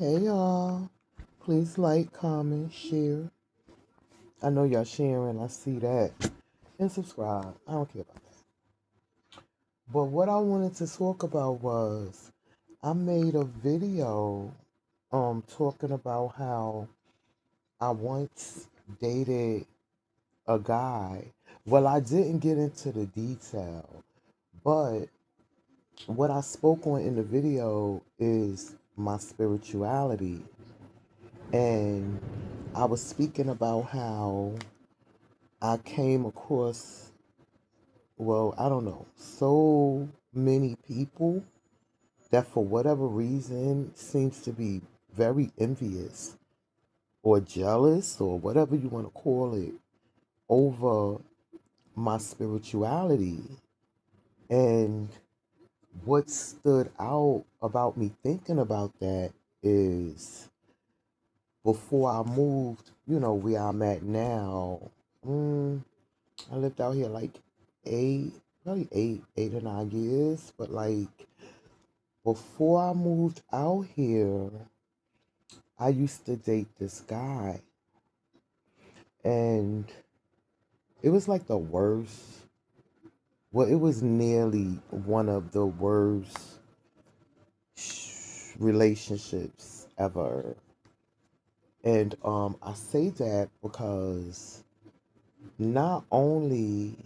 Hey y'all, please like, comment, share. I know y'all sharing, I see that. And subscribe. I don't care about that. But what I wanted to talk about was I made a video talking about how I once dated a guy. Well, I didn't get into the detail, but what I spoke on in the video is my spirituality. And I was speaking about how I came across, well, I don't know, so many people that for whatever reason seems to be very envious or jealous or whatever you want to call it over my spirituality. And what stood out about me thinking about that is before I moved, where I'm at now, mm, I lived out here like eight, probably 8 or 9 years. But like before I moved out here, I used to date this guy, and it was like the worst. Well, it was nearly one of the worst relationships ever. And I say that because not only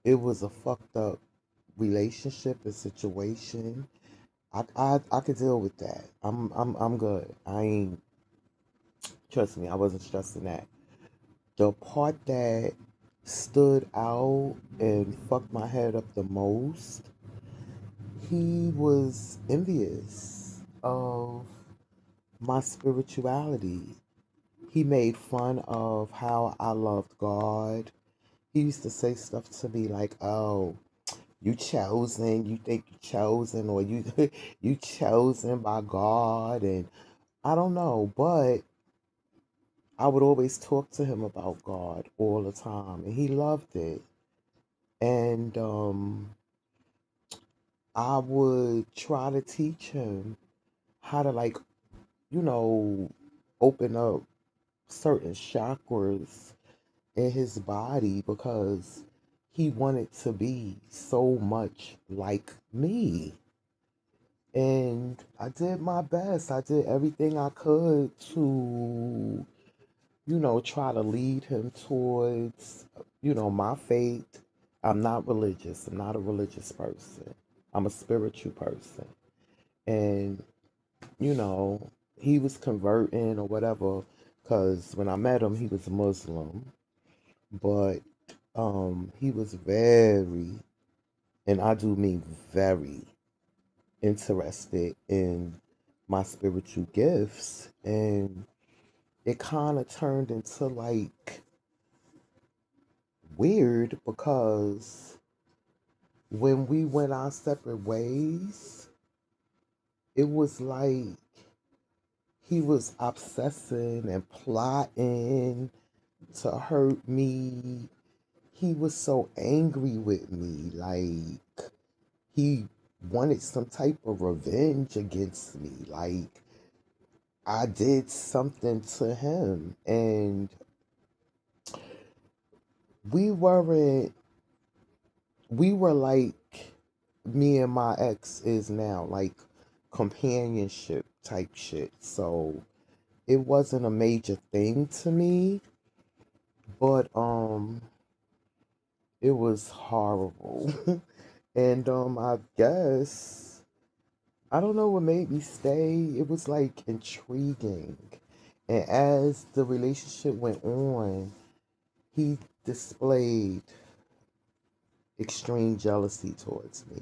it was a fucked up relationship and situation. I could deal with that. I'm good. I ain't, trust me, I wasn't stressing that. The part that stood out and fucked my head up the most, he was envious of my spirituality. He made fun of how I loved God. He used to say stuff to me like, "Oh, you chosen, you think you chosen, or you you chosen by God." And I don't know, but I would always talk to him about God all the time, and he loved it. And I would try to teach him how to, like, you know open up certain chakras in his body because he wanted to be so much like me. And I did my best. I did everything I could to, try to lead him towards, my faith. I'm not religious. I'm not a religious person. I'm a spiritual person. And, you know, he was converting or whatever because when I met him, he was Muslim. But he was very, and I do mean very, interested in my spiritual gifts. And it kind of turned into like weird because when we went our separate ways, it was like he was obsessing and plotting to hurt me. He was so angry with me. Like, he wanted some type of revenge against me. Like, I did something to him, and we weren't, we were like, me and my ex is now like companionship type shit. So it wasn't a major thing to me, but it was horrible. And I guess I don't know what made me stay. It was like intriguing. And as the relationship went on, he displayed extreme jealousy towards me.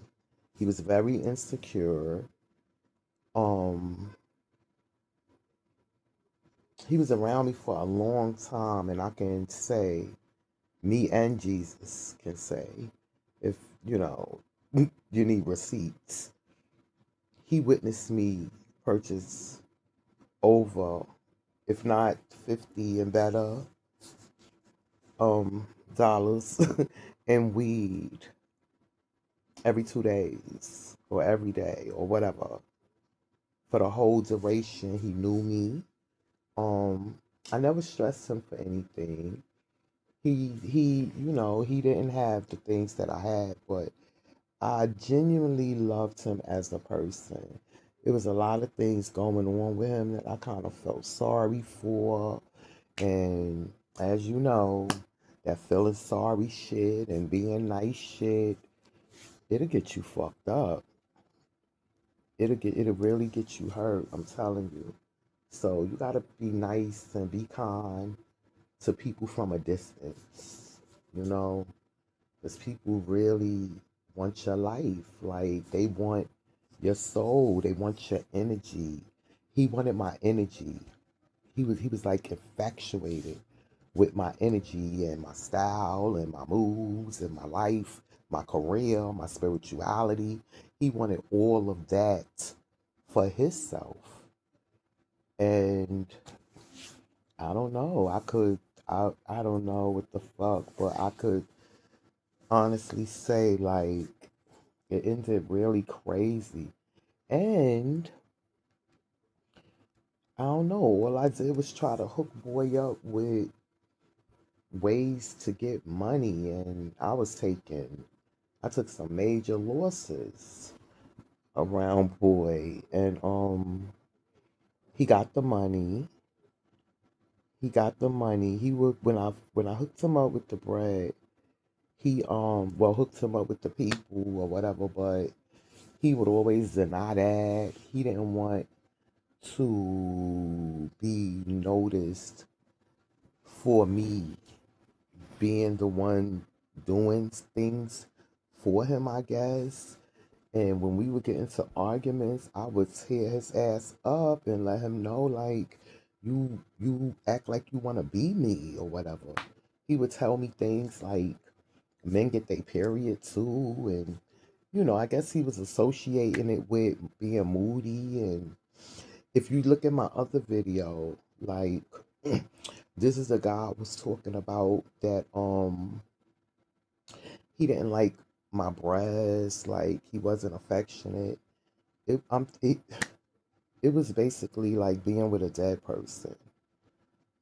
He was very insecure. Um, he was around me for a long time, and I can say, me and Jesus can say, if you know, you need receipts. He witnessed me purchase over, if not 50 and better, um, dollars in weed every 2 days or every day or whatever. for the whole duration he knew me. Um, I never stressed him for anything. He didn't have the things that I had, but I genuinely loved him as a person. There was a lot of things going on with him that I kind of felt sorry for. And as you know, that feeling sorry shit and being nice shit, it'll get you fucked up. It'll really get you hurt, I'm telling you. So you gotta be nice and be kind to people from a distance, you know, because people really want your life. Like they want your soul, they want your energy. He wanted my energy. He was like infatuated with my energy and my style and my moves and my life, my career, my spirituality. He wanted all of that for himself. And I don't know. I don't know what the fuck, but I could honestly say like it ended really crazy. And I don't know. All I did was try to hook boy up with ways to get money, and I took some major losses around boy, and he got the money. He got the money. He would when I hooked him up with the bread, he hooked him up with the people or whatever, but he would always deny that. He didn't want to be noticed for me being the one doing things for him, I guess. And when we would get into arguments, I would tear his ass up and let him know, like, you act like you want to be me or whatever. He would tell me things like men get their period too, and I guess he was associating it with being moody. And if you look at my other video, like this is a guy I was talking about that he didn't like my breasts, like he wasn't affectionate. It was basically like being with a dead person.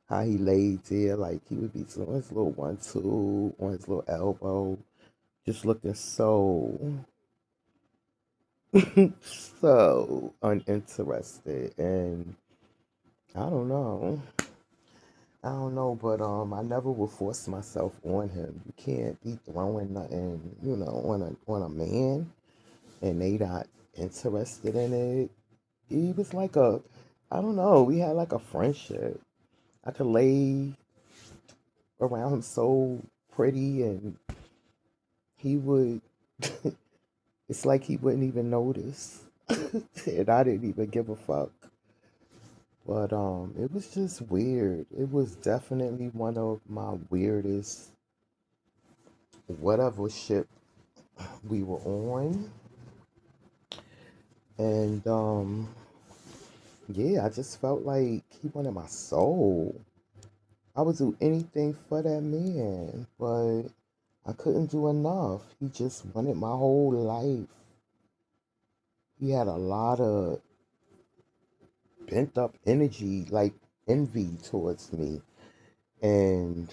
How he laid there, like he would be doing his little 1-2 on his little elbow, just looking so so uninterested. And I don't know. I don't know, but I never will force myself on him. You can't be throwing nothing, on a man and they not interested in it. He was like I don't know, we had like a friendship. I could lay around him so pretty, and he would, it's like he wouldn't even notice. And I didn't even give a fuck. But it was just weird. It was definitely one of my weirdest whatever ship we were on. And yeah, I just felt like he wanted my soul. I would do anything for that man, but I couldn't do enough. He just wanted my whole life. He had a lot of pent up energy, like envy towards me. And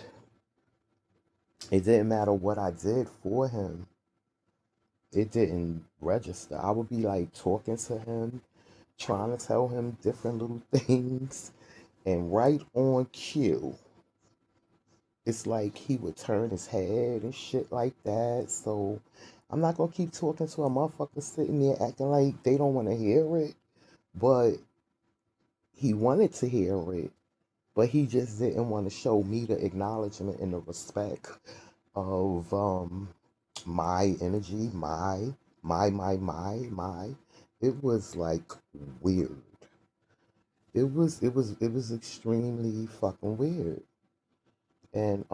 it didn't matter what I did for him, it didn't register. I would be like talking to him, trying to tell him different little things, and right on cue, it's like he would turn his head and shit like that. So I'm not gonna keep talking to a motherfucker sitting there acting like they don't want to hear it, but he wanted to hear it, but he just didn't want to show me the acknowledgement and the respect of my energy, my. It was like weird. It was extremely fucking weird. And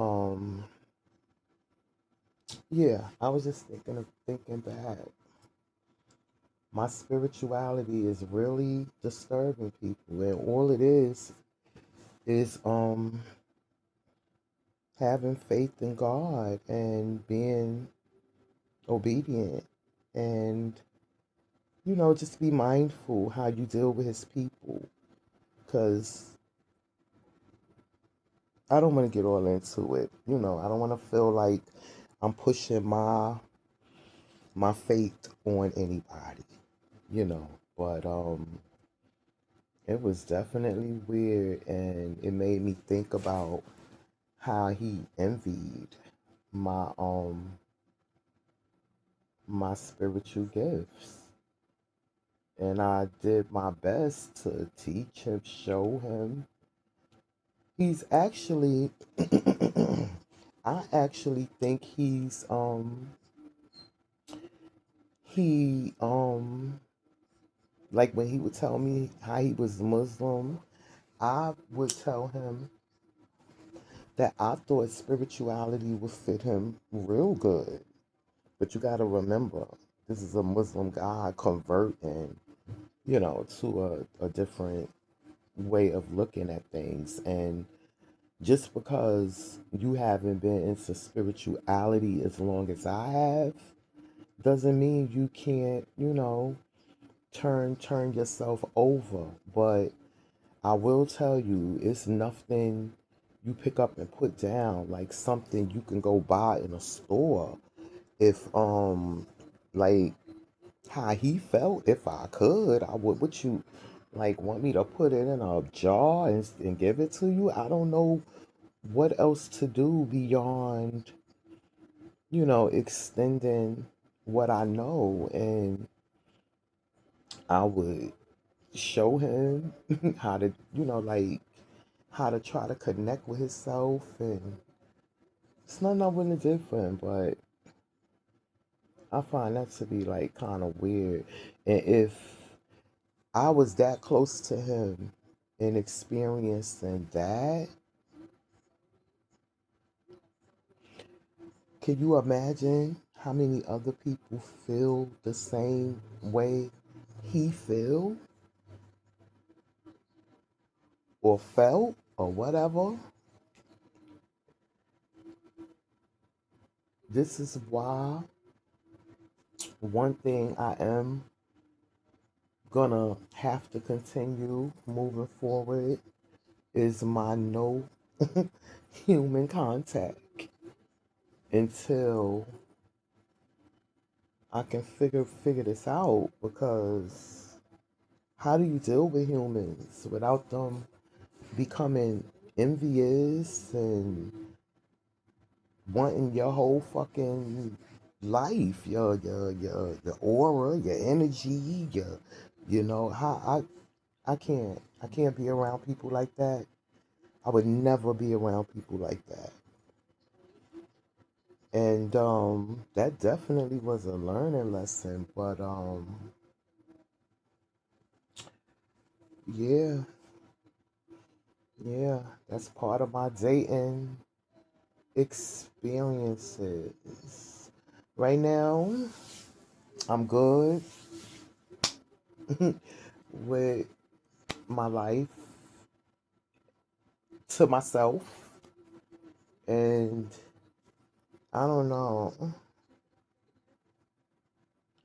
yeah, I was just thinking back. My spirituality is really disturbing people, and all it is having faith in God and being obedient and just be mindful how you deal with his people. Because I don't want to get all into it. I don't want to feel like I'm pushing my faith on anybody, you know. But it was definitely weird, and it made me think about how he envied my my spiritual gifts. And I did my best to teach him, show him. He's actually I actually think he like when he would tell me how he was Muslim, I would tell him that I thought spirituality would fit him real good. But you got to remember, this is a Muslim guy converting, to a different way of looking at things. And just because you haven't been into spirituality as long as I have, doesn't mean you can't, turn yourself over. But I will tell you, it's nothing you pick up and put down like something you can go buy in a store. If like how he felt, if I could, I would you like want me to put it in a jar and give it to you? I don't know what else to do beyond, extending what I know. And I would show him how to, like how to try to connect with himself. And it's nothing I wouldn't do for him, but I find that to be like kind of weird. And if I was that close to him and experiencing that, can you imagine how many other people feel the same way he feel or felt or whatever? This is why one thing I am gonna have to continue moving forward is my no human contact until I can figure this out. Because how do you deal with humans without them becoming envious and wanting your whole fucking life, your aura, your energy, how I can't be around people like that. I would never be around people like that. And that definitely was a learning lesson. But yeah, yeah, that's part of my dating experiences. Right now, I'm good with my life to myself. And I don't know.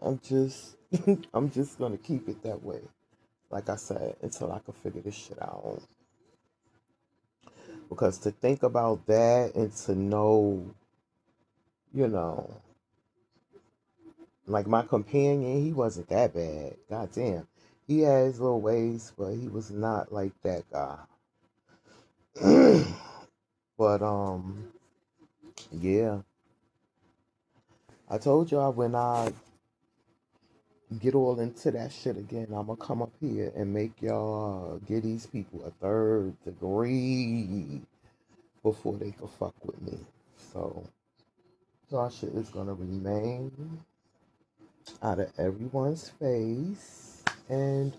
I'm just I'm just gonna keep it that way. Like I said, until I can figure this shit out. Because to think about that and to know, you know, like my companion, he wasn't that bad. God damn. He had his little ways, but he was not like that guy. But yeah. I told y'all when I get all into that shit again, I'm gonna come up here and make y'all give these people a third degree before they can fuck with me. So y'all shit is gonna remain out of everyone's face. And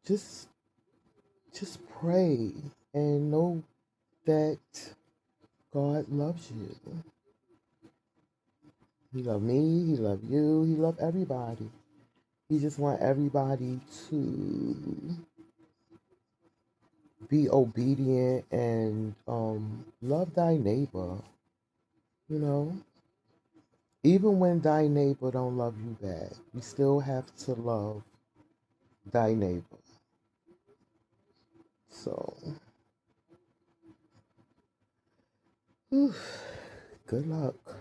just just pray and know that God loves you. He love me, he love you, he love everybody. He just want everybody to be obedient and love thy neighbor, you know? Even when thy neighbor don't love you back, you still have to love thy neighbor. So, good luck.